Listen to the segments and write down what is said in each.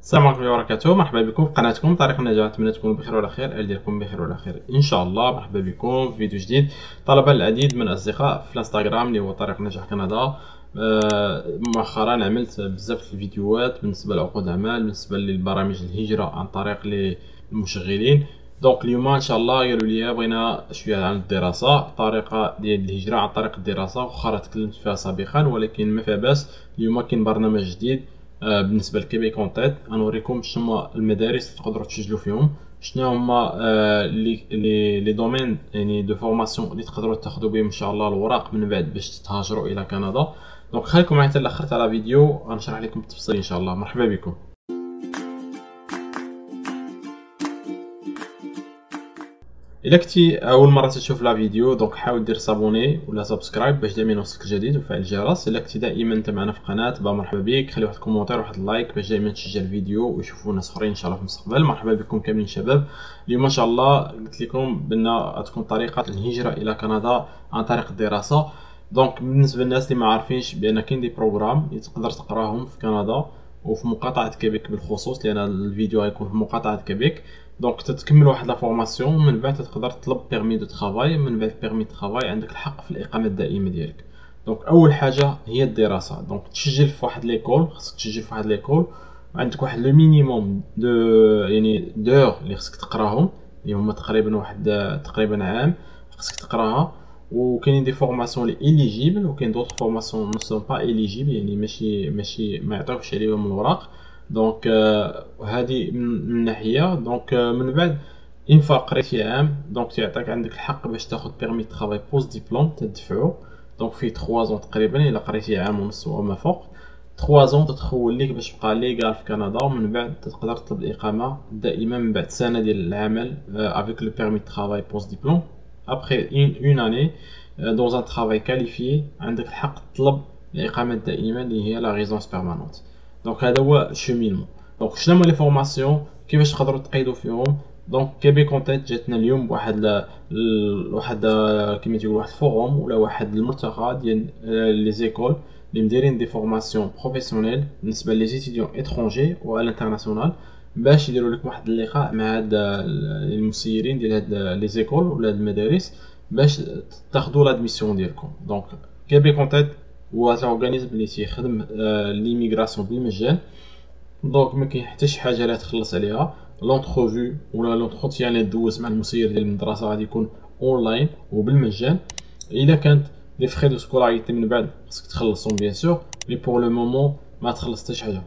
السلام عليكم ورحمة الله وبركاته. مرحبا بكم في قناتكم طريق النجاح. نتمنى تكونوا بخير وعلى خير، أهل ديالكم بخير وعلى خير ان شاء الله. مرحبا بكم في فيديو جديد. طلب العديد من الاصدقاء في الانستغرام اللي هو طريق النجاح كندا. مؤخرا عملت بزاف الفيديوهات بالنسبه لعقود اعمال، بالنسبه للبرامج الهجره عن طريق المشغلين. دونك اليوم ان شاء الله قالوا لي بغينا شويه عن الدراسه، الطريقه ديال الهجره عن طريق الدراسه. واخا تكلمت فيها سابقا ولكن ما فيها باس. اليوم كاين برنامج جديد بالنسبه لكيبيك اون تيت. غنوريكم شنو المدارس اللي تقدروا تسجلوا فيهم، شنو هما لي دومين يعني دو فورماسيون اللي تقدروا تاخذوا بهم ان شاء الله الوراق من بعد باش تهاجروا الى كندا. دونك خليكم معايا حتى الاخر تاع الفيديو، غنشرح لكم التفصيل ان شاء الله. مرحبا بكم. الا كنتي اول مره تشوف لا فيديو دونك حاول دير صابوني ولا سبسكرايب باش دائما يوصلك الجديد وفعل الجرس. الا كنتي دائما انت معنا في القناه مرحبا بك، خلي واحد الكومونتير واحد اللايك باش دائما تشجع الفيديو ويشوفوا ناس اخرين ان شاء الله في المستقبل. مرحبا بكم كاملين شباب. اليوم ان شاء الله قلت لكم بان تكون طريقه الهجره الى كندا عن طريق الدراسه. دونك بالنسبه للناس اللي ما عارفينش بان كاين دي بروغرام اللي تقدر تقراهم في كندا وفي مقاطعه كيبيك بالخصوص، لان الفيديو غيكون في مقاطعه كيبيك. دونك تتكمل واحد لا فورماسيون من بعد تقدر تطلب بيرمي دو ترافاي. من بعد بيرمي دو ترافاي عندك الحق في الاقامه الدائمه ديالك. دونك اول حاجه هي الدراسه. دونك تسجل في واحد ليكول، خصك تسجل في واحد ليكول وعندك واحد لو مينيموم دو يعني دور اللي خصك تقراهم، اللي هما تقريبا واحد تقريبا عام خصك تقراها. وكاينين دي فورماسيون لي اليجيبل وكاين دوطر فورماسيون نو سون با اليجيبل، يعني ماشي ما يعطيوكش عليهم الوراق. دونك هذه من ناحيه. دونك من بعد اون فوا قريتي عام دونك تعطيك عندك الحق باش تاخذ بيرمي ترافاي بوست ديبلوم تدفعو. دونك فيه 3 زون تقريبا الا قريتي عام ونص وما فوق. 3 زون تتخول ليك باش تبقى ليغال في كندا، ومن بعد تقدر تطلب الاقامه الدائمه من بعد سنه ديال العمل افيك لو بيرمي ترافاي بوست ديبلوم. ابخي اون اني دون ان ترافاي كاليفيي عندك الحق تطلب الاقامه الدائمه اللي هي لا ريزونس بيرمانونت. دونك هذا هو الشومينمون. دونك شنو هما لي فورماسيون كيفاش تقدروا تقيدوا فيهم. دونك كيبيك اون تيت جاتنا اليوم بواحد واحد كيما تيقولوا واحد فوروم ولا واحد الملتقى ديال لي زيكول اللي مديرين دي فورماسيون بروفيسيونيل بالنسبه لي زيتيديون اترونجي و الانترناسيونال، باش يديروا لكم واحد اللقاء مع هاد المسيرين ديال هاد لي زيكول ولا هاد المدارس باش تاخذوا لادميسيون ديالكم. دونك كيبيك اون تيت هو اورغانيزم اللي تيخدم ليميغراسيون بالمجان. دونك ما كاين حتى شي حاجه لا تخلص عليها. لونتروفو ولا لونتروتيان اللي دوز مع المسير ديال المدرسه غادي يكون اونلاين وبالمجان. الا كانت لي فري دو سكولايتي من بعد خصك تخلصهم بيان سور، مي بور لو مومون ما تخلص حتى شي حاجه،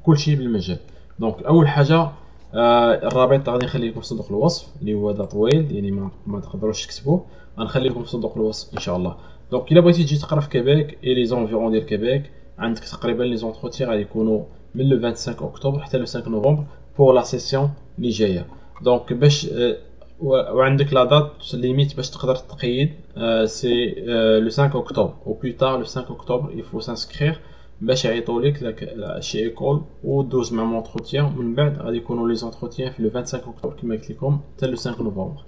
كلشي بالمجان. دونك اول حاجه الرابط غادي نخلي لكم في صندوق الوصف اللي هو دا طويل يعني ما تقدروش تكتبوه، غنخلي لكم في صندوق الوصف ان شاء الله. دونك الا بغيتي تجي تقرا في كيبيك اي لي زونفيرون ديال كيبيك عندك تقريبا لي زونتروتيان غادي يكونوا من لو 25 اكتوبر حتى لو 5 نوفمبر بور لا سيسيون اللي جايه. دونك باش وعندك لا دات ليميت باش تقدر تقيد سي لو 5 اكتوبر او بلو تار لو 5 اكتوبر يفو سانسكرير باش يعيطوا لك شي ايكول ودوز مع مونتروتيان. من بعد غادي يكونوا لي زونتروتيان في لو 25 اكتوبر كما قلت لكم حتى لو 5 نوفمبر.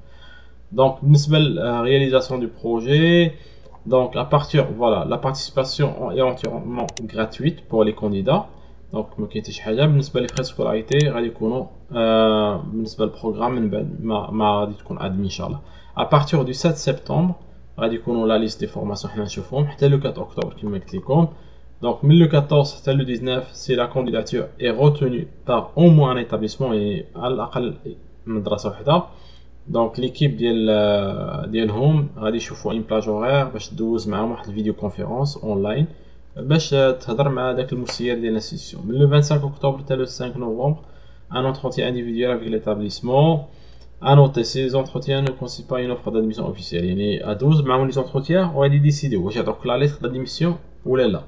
دونك بالنسبه للرياليزاسيون دو بروجي، donc à partir voilà la participation est entièrement gratuite pour les candidats. دونك ما كاين حتى شي حاجه. بالنسبه لي فري سكولايتي غادي يكونوا بالنسبه للبروغرام من بعد ما غادي تكون ادمي ان شاء الله. à partir du 7 سبتمبر غادي يكونوا لا ليست دي فورماسيون حنا نشوفهم حتى لو 4 اكتوبر كما قلت لكم. دونك من لو 14 حتى لو 19 سي لا كانديداتور اي روتوني بار او موان ان ايتابليسمون، يعني على الاقل مدرسه وحده. دونك ليكيب ديالهم غادي يشوفوا اون بلاج اورير باش دوز معاهم واحد الفيديو كونفيرونس اونلاين باش تهضر مع داك المسير ديال الانستيتيون. من لو 25 اكتوبر حتى لو 5 نوفمبر ان entretien individuel avec l'établissement. à noter ces entretiens ne constituent pas une offre d'admission officielle، يعني ادوز معاهم لي زونتروتيان وغادي ديسيديو واش يعطوك لا ليست دادميسيون ولا لا.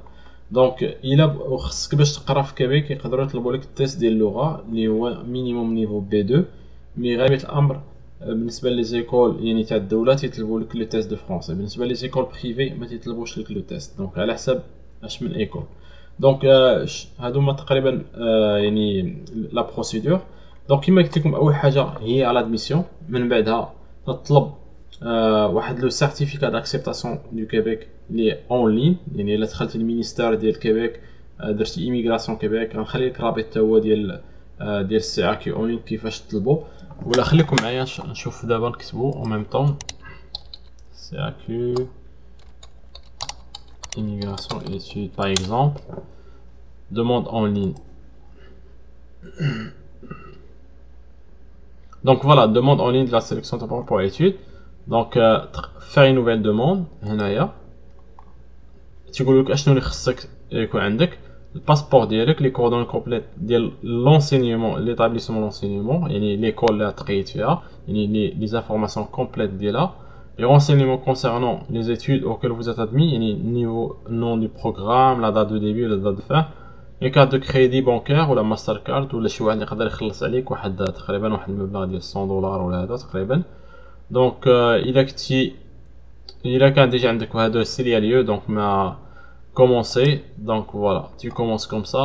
دونك الا خصك باش تقرا في كيبيك يقدروا يطلبوا لك التيست ديال اللغه اللي هو مينيموم نيفو بي 2، مي غالبيه الامر بالنسبه لي زيكول يعني تاع الدوله تيطلبوا لك لو تيست دو فرونسي. بالنسبه لي زيكول بريفي ما تيطلبوش لك لو تيست، دونك على حسب اش من ايكول. دونك هادو هما تقريبا يعني لا بروسيدور. دونك كما قلت لكم اول حاجه هي لادميسيون، من بعدها تطلب واحد لو سيرتيفيكا داكسبتاسيون دو كيبيك اللي اون لين، يعني الا دخلتي المينيستير ديال كيبيك درتي ايميغراسيون كيبيك غنخلي لك رابط تا هو ديال ديال السي ا كيو اونلاين كيفاش تطلبوا. ولا خليكم معايا نشوف دابا نكتبوا او ميم طون سي ا كيو immigration études par exemple demande en ligne. Donc voilà, demande en ligne de la sélection temporaire pour études. Donc faire une nouvelle demande هنايا تيقول لك اشنو اللي خصك يكون عندك الباسبور ديالك لي كوردون كومبليت ديال لونسينيومون ليطابليسمون لونسينيومون يعني ليكول اللي تقيت فيها يعني لي زانفورماسيون كومبليت ديالها les renseignements concernant les études auxquelles vous êtes admis يعني niveau nom du programme la date de début la date de fin les cartes de crédit bancaire ولا ماستر كارد ولا شي واحد اللي يقدر يخلص عليك واحد تقريبا واحد المبلغ ديال 100 دولار ولا هذا تقريبا. دونك الا كان ديجا عندك هادو سي ليو دونك ما كومونسي دونك فوالا tu commences comme ça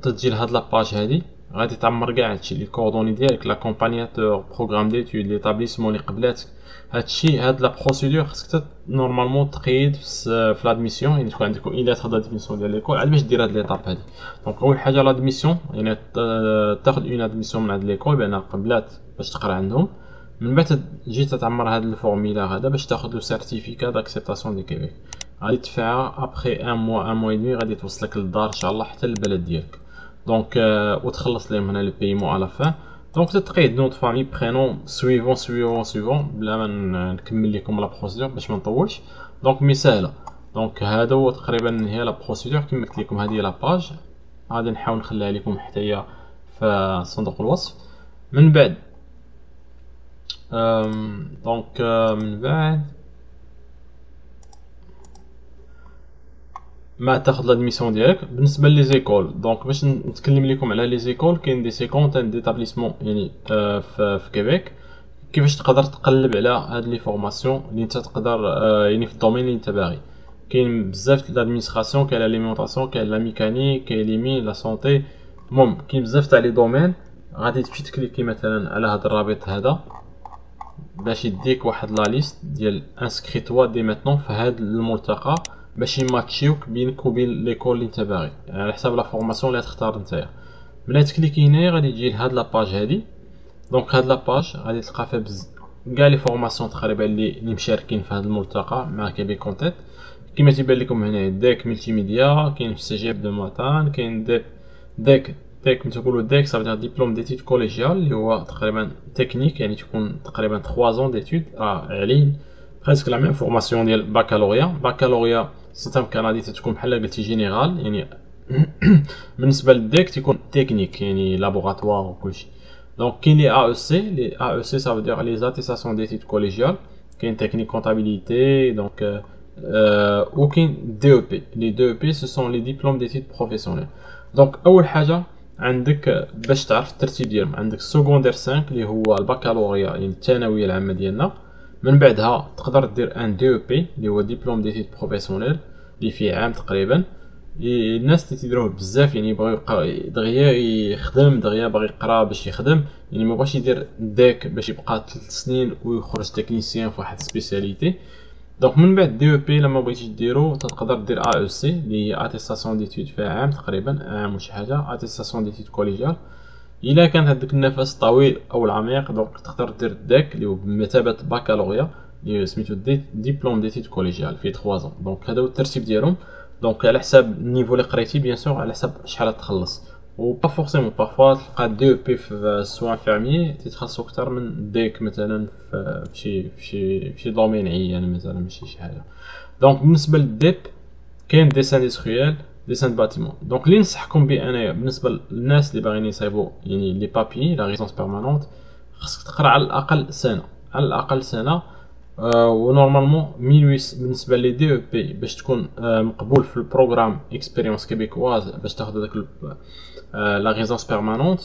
تجي لهاد لاباج هادي غادي تعمر كاع هادشي لي كوردوني ديالك لاكومبانياتور بروغرام ديتود ليطابليسمون اللي قبلاتك هادشي هاد لا بروسيدور خصك نورمالمون تقيد في لادميسيون يعني تكون عندك الا تاخذ لادميسيون ديال ليكول عاد باش دير هاد ليطاب هادي. دونك اول حاجه لادميسيون يعني تاخذ اون ادميسيون من عند ليكول بان قبلات باش تقرا عندهم من بعد تجي تعمر هاد الفورميلار هذا باش تاخذ لو سيرتيفيكا داكسبتاسيون دي كيبيك غادي تدفعها ابري ان موا اي دمي غادي توصلك للدار ان شاء الله حتى للبلد ديالك. دونك وتخلص لهم هنا البيمون على فان. دونك تتقيد نوت فامي برينون سويفون بلا ما نكمل لكم لا بروسيدور باش ما نطولش. دونك مي ساهله. دونك هذا هو تقريبا هي لا بروسيدور كما قلت لكم هذه لا باج غادي نحاول نخليها لكم حتى هي في صندوق الوصف. من بعد دونك من بعد ما تاخذ لادميسيون ديالك بالنسبه لي زيكول. دونك باش نتكلم لكم على لي زيكول كاين دي سيكونتين ديتابليسمون يعني في كيبيك كيفاش تقدر تقلب على هاد لي فورماسيون اللي انت تقدر يعني في الدومين اللي انت باغي. كاين بزاف د لادمينستراسيون كاين لاليمونطاسيون كاين لا ميكانيك كاين لي مين لا سونتي المهم كاين بزاف تاع لي دومين. غادي تمشي تكليكي مثلا على هاد الرابط هذا باش يديك واحد لا ليست ديال انسكريتوا دي ماتنون في هاد الملتقى باش يماتشيوك بينك وبين ليكول اللي انت باغي يعني على حساب لا فورماسيون اللي تختار نتايا. ملي تكليكي هنا غادي تجي لهاد لاباج هادي. دونك هاد لاباج غادي تلقى فيها كاع لي فورماسيون تقريبا اللي مشاركين في هاد الملتقى مع كيبيك كونتيت كما تيبان لكم هنا ديك ملتي ميديا كاين في السجاب دو ماتان كاين ديك تقولوا ديك صافي ديبلوم ديتيد كوليجيال اللي هو تقريبا تكنيك يعني تكون تقريبا 3 زون ديتيد علين بريسك لا ميم فورماسيون ديال باكالوريا سيستم كندي تكون بحال قلتي جينيرال يعني بالنسبه للديك تيكون تكنيك يعني لابوراتوار وكلشي. دونك كاين لي ا او سي سا فو دير لي زاتيستاسيون ديتيد كوليجيال كاين تكنيك كونتابيليتي دونك وكاين دي او بي لي دي او بي سو سون لي ديبلوم ديتيد بروفيسيونيل. دونك اول حاجه عندك باش تعرف الترتيب ديالهم عندك سكوندير 5 اللي هو البكالوريا يعني الثانويه العامه ديالنا. من بعدها تقدر دير ان دي او بي اللي هو ديبلوم ديتيد بروفيسيونيل اللي فيه عام تقريبا. الناس اللي تيديروه بزاف يعني يبغي دغيا يخدم دغيا باغي يقرا باش يخدم يعني ما بغاش يدير ديك باش يبقى 3 سنين ويخرج تكنيسيان في واحد سبيسياليتي. دونك من بعد دي او بي لما بغيتي ديرو تقدر دير ا او سي اللي هي اتيستاسيون ديتود فيها عام تقريبا عام وشي حاجه اتيستاسيون ديتود كوليجيال. الا كان هذاك النفس طويل او العميق دونك تقدر دير ديك اللي هو بمثابه بكالوريا اللي سميتو ديبلوم ديتود كوليجيال فيه 3 زون. دونك هذا هو الترتيب ديالهم. دونك على حساب النيفو اللي قريتي بيان سور على حساب شحال تخلص و با فورسيمون بارفوا تلقى دي او بي في سوا انفيرمي تيتخلصوا اكثر من ديك مثلا في شي دومين عيان مثلا ماشي شي حاجه. دونك بالنسبه للديب كاين ديسان اندستريال ديسان باتيمون. دونك اللي نصحكم به انايا بالنسبه للناس اللي باغيين يصايبوا يعني لي بابي لا ريزونس بيرمانونت خاصك تقرا على الاقل سنه ونورمالمون 1800 بالنسبه لي دي او بي باش تكون مقبول في البروغرام اكسبيريونس كيبيكواز باش تاخذ داك لا ريزونس بيرمانونت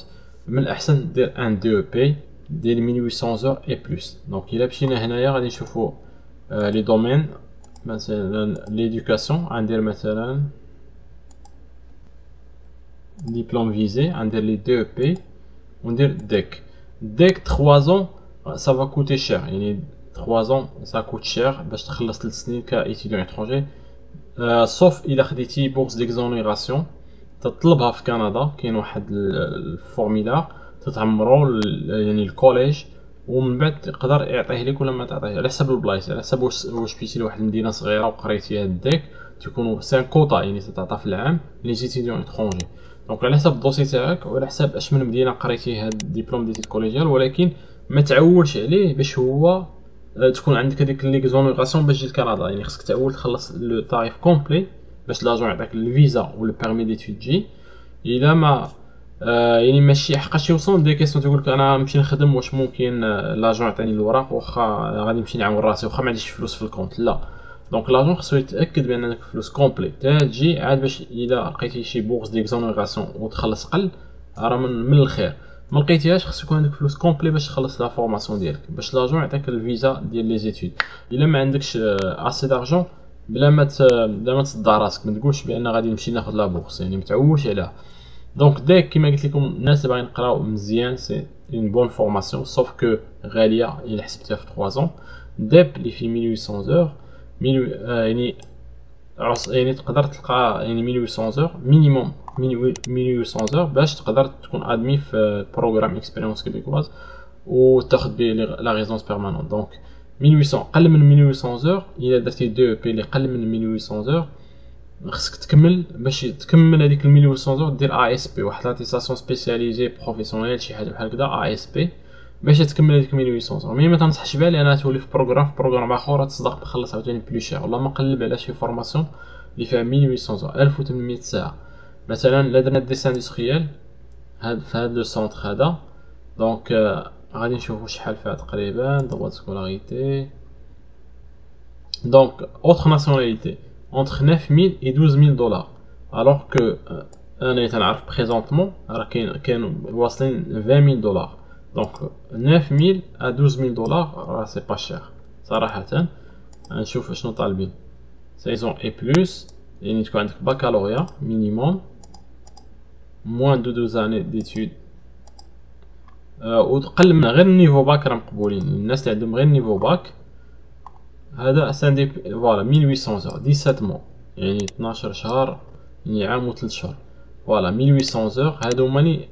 من الاحسن دير ان دي او بي ديال 1800 زور اي بلس. دونك الا مشينا هنايا غادي نشوفوا لي دومين مثلا ليدوكاسيون غندير مثلا ديبلوم فيزي غندير لي دي او بي وندير ديك 3 زون ça va coûter cher يعني 3 ans ça coûte cher باش تخلص 3 سنين كايتيديون اترونجي sauf الا خديتي بورس ديكزونيراسيون تطلبها في كندا. كاين واحد الفورميلار تتعمرو يعني الكوليج، ومن بعد يقدر يعطيه لك ولا ما تعطيه على حسب البلايص، على حسب واش مشيتي لواحد المدينه صغيره وقريتي هداك تيكونوا سان كوطا يعني تتعطى في العام لي زيتيديون اترونجي. دونك على حسب الدوسي تاعك وعلى حسب اش من مدينه قريتي هاد الدبلوم ديتيد كوليجيال، ولكن ما تعولش عليه باش هو تكون عندك هذيك ليكزونيغاسيون باش تجي لكندا. يعني خصك تعول تخلص لو طاريف كومبلي باش لاجون يعطيك الفيزا ولا بيرمي ديتود تجي. الا ما يعني ماشي حقاش يوصل دي كيسيون تقول لك انا نمشي نخدم واش ممكن لاجون يعطيني الوراق واخا غادي نمشي نعاون راسي واخا ما عنديش فلوس في الكونت. لا، دونك لاجون خصو يتاكد بان عندك فلوس كومبلي تا تجي عاد باش الا لقيتي شي بورس ديكزونيغاسيون وتخلص قل راه من الخير. ما لقيتيهاش خص يكون عندك فلوس كومبلي باش تخلص لا فورماسيون ديالك باش لاجون يعطيك الفيزا ديال لي زيتود. الا ما عندكش اسي دارجون بلا ما تصدع راسك، ما تقولش بان غادي نمشي ناخذ لا بورس، يعني متعولش عليها. دونك ديك كيما قلت لكم الناس اللي باغيين يقراو مزيان سي اون بون فورماسيون سوف كو غاليه الا حسبتها في 3 ans. ديب اللي فيه 1800 اور يعني تقدر تلقى يعني 1800 اور مينيموم 1800 اور باش تقدر تكون ادمي في بروغرام اكسبيريونس كيبيكواز وتاخذ به لا ريزونس بيرمانون. دونك 1800 قل من 1800 اور الا درتي دو بي اللي قل من 1800 اور خصك تكمل باش تكمل هذيك 1800 اور دير اي اس بي واحد لاتيساسيون سبيسياليزي بروفيسيونيل شي حاجه بحال هكذا اي اس بي باش تكمل هذيك 1800 اور. مي ما تنصحش بها لانها تولي في بروغرام اخر تصدق تخلص عاوتاني بلو شير. والله ما نقلب على شي فورماسيون اللي فيها 1800 اور 1800 ساعه مثلا. لا درنا ديس اندستريال في هذا لو سونتر هذا، دونك غادي نشوفوا شحال فيها تقريبا droit de scolarité. Donc autre nationalité entre 9000 et 12000 dollars, alors que انا تنعرف بريزونطمون راه كاين واصلين 20000 دولار. دونك 9000 à 12000 دولار راه سي با شير صراحه. نشوف شنو طالبين. سايزون اي بلس يعني تكون عندك بكالوريا مينيموم موان دو 2 années d'études وتقل من غير النيفو باك راه مقبولين. الناس اللي عندهم غير النيفو باك هذا ساندي فوالا 1800 اور 17 مو يعني 12 شهر يعني عام و 3 شهور. فوالا 1800 اور هادو هما اللي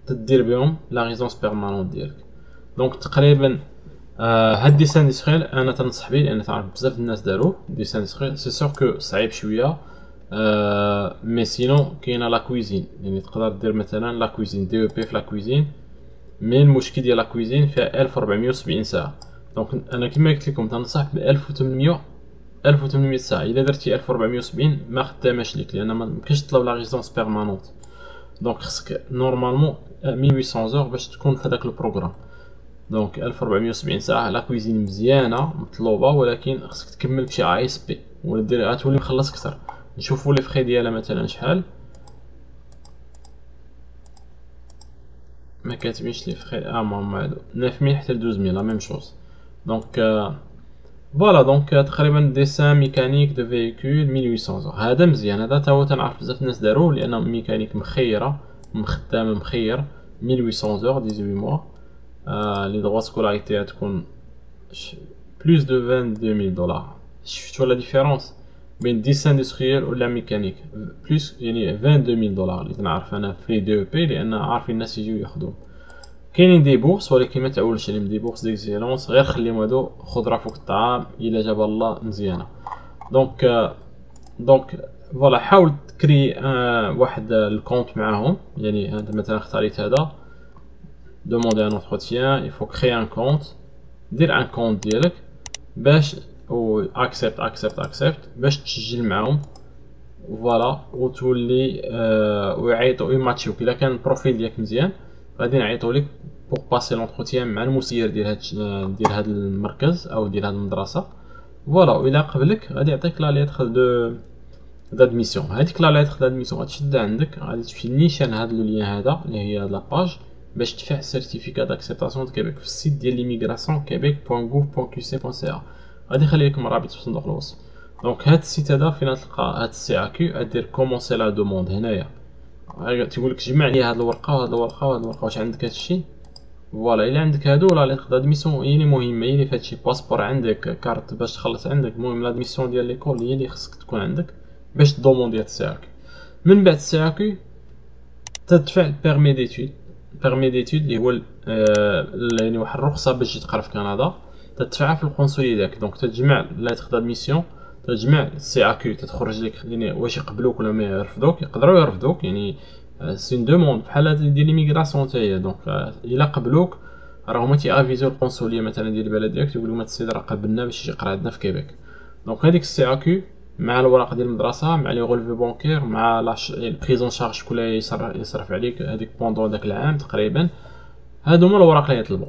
تدير بهم لا ريزونس بيرمانون ديالك. دونك تقريبا هاد ديس اندستريال انا تنصح بيه لان تعرف بزاف الناس داروه. ديس اندستريال سي سور كو صعيب شويه مي سينو كاينه لا كويزين يعني تقدر دير مثلا لا كويزين دي او بي في لا كويزين. مي المشكل ديال لا كويزين فيها 1470 ساعه. دونك انا كما قلت لكم تنصح ب 1800 ساعه. الا درتي 1470 ما خداماش ليك لان ما يمكنش تطلب لا ريزونس بيرمانونت. دونك خصك نورمالمون 1800 اور باش تكون في هذاك البروغرام. دونك 1470 ساعه لا كويزين مزيانه مطلوبه، ولكن خصك تكمل بشي اي اس بي ولا دير غتولي مخلص كثر. نشوفوا لي فخي ديالها مثلا شحال. ما كاتبينش لي فخي مهم هادو 9000 حتى ل 12000 لا ميم شوز. دونك فوالا دونك تقريبا ديسان ميكانيك دو فييكول 1800 اور هذا مزيان. هذا تا هو تنعرف بزاف الناس داروه لان ميكانيك مخيره خدامه مخير 1800 اور 18 موا. لي droits سكولاريتي تكون بلوس دو 22000 دولار. شفتوا لا ديفيرونس بين ديس اندستريال ولا ميكانيك بلوس يعني 22000 دولار اللي تنعرف انا في دو بي لان عارفين الناس يجيو ياخذوهم. كاينين دي بورس ولكن ما تعولش عليهم دي بورس ديكزيلونس غير خليهم هادو خضره فوق الطعام الا جاب الله مزيانه. دونك فوالا حاول تكري واحد الكونت معاهم. يعني انت مثلا اختاريت هذا demander un entretien il faut créer un compte. دير ان كونت ديالك باش و اكسبت باش تسجل معاهم فوالا وتولي ويعيطوا يماتشيوك. الا كان البروفيل ديالك مزيان غادي نعيطوا لك بوغ باسي لونتروتيان مع المسير ديال هاد المركز او ديال هاد المدرسه فوالا. والا قبلك غادي يعطيك لا ليتر دادميسيون. هذيك لا ليتر دادميسيون غتشدها عندك غادي تمشي نيشان هاد لو لين هذا اللي هي هاد لاباج باش تدفع سيرتيفيكا داكسبتاسيون دو كيبيك في السيت ديال ليميغراسيون quebec.gouv.qc.ca. غادي نخلي لكم الرابط في صندوق الوصف. دونك هاد السيت هذا فين تلقى هاد السي ا كيو ادير كومونسي لا دوموند هنايا تيقول لك جمع لي هاد الورقه وهاد الورقه وهاد الورقه واش عندك هادشي فوالا. الا عندك هادو لا ليتر دادميسيون هي اللي مهمه، هي اللي فهادشي باسبور عندك كارت باش تخلص عندك. المهم لادميسيون ديال ليكول هي اللي خصك تكون عندك باش دوموندي هاد السي ا كيو. من بعد سي كيو تدفع بيرمي ديتود. بيرمي ديتود اللي هو يعني واحد الرخصه باش تجي تقرا في كندا، تدفعها في القنصليه ديالك. دونك تجمع لاتر دادميسيون، تجمع سي كيو، تتخرج لك يعني واش يقبلوك ولا ما يرفضوك. يقدروا يرفضوك يعني سي اون دوموند بحال ديال ليميغراسيون حتى هي. دونك الا قبلوك راه هما تيافيزيو القنصليه مثلا ديال البلد ديالك، تيقول لهم هاد السيد راه قبلنا باش يجي يقرا عندنا في كيبيك. دونك هذيك السي كيو مع الوراق ديال المدرسه مع لي غولفي بونكير مع البريزون شارج شكون يصرف عليك هذيك بوندون داك العام تقريبا، هادو هما الوراق اللي يطلبوا.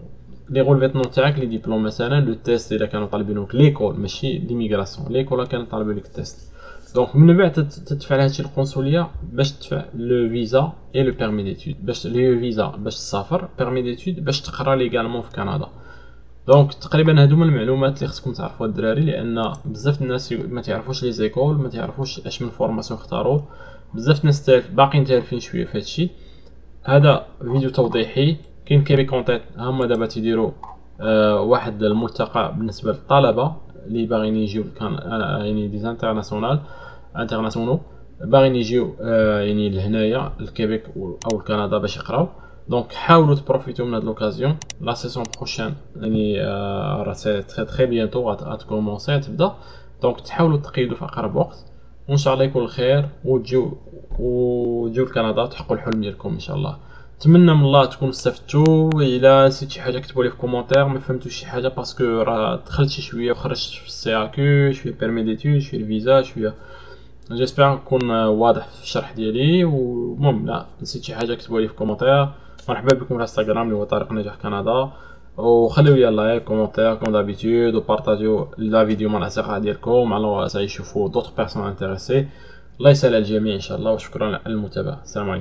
لي غولفيتمون تاعك، لي ديبلوم مثلا، لو تيست الا كانوا طالبينوك ليكول ماشي ليميغراسيون، ليكول كانوا طالبين لك التيست. دونك من بعد تدفع لهادشي القنصليه باش تدفع لو فيزا اي لو بيرمي ديتود. باش لي فيزا باش تسافر، بيرمي ديتود باش تقرا ليغالمون في كندا. دونك تقريبا هادو هما المعلومات اللي خصكم تعرفوها الدراري، لان بزاف الناس ما تعرفوش لي زيكول، ما تعرفوش اش من فورماسيون اختاروا. بزاف الناس باقيين تالفين شويه في هادشي. هذا فيديو توضيحي. كاين كيبيك اون هما دابا تيديروا واحد الملتقى بالنسبه للطلبه اللي باغيين يجيو يعني دي انترناسيونال باغيين يجيو يعني لهنايا لكيبيك او لكندا باش يقراو. دونك حاولوا تبروفيتو من هاد لوكازيون. لا سيسون بروشين يعني راه سي تري بيانتو غاتكومونسي تبدا. دونك تحاولوا تقيدوا في اقرب وقت، وان شاء الله يكون الخير وتجيو لكندا تحققوا الحلم ديالكم ان شاء الله. نتمنى من الله تكونوا استفدتوا. الا نسيت شي حاجه كتبوا لي في كومونتير، ما فهمتوش شي حاجه باسكو راه دخلت شي شويه وخرجت في السي كيو، شويه بيرمي ديتود، شويه الفيزا، شويه. جيسبر نكون واضح في الشرح ديالي. ومهم لا نسيت شي حاجه كتبوا لي في كومونتير. مرحبا بكم في الانستغرام اللي هو طارق نجاح كندا، وخليو لي لايك كومونتير كوم دابيتود، وبارطاجيو لا فيديو مع الاصدقاء ديالكم على يشوفوا دوطر بيرسون انتريسي. الله يسهل الجميع ان شاء الله، وشكرا على المتابعه. السلام عليكم.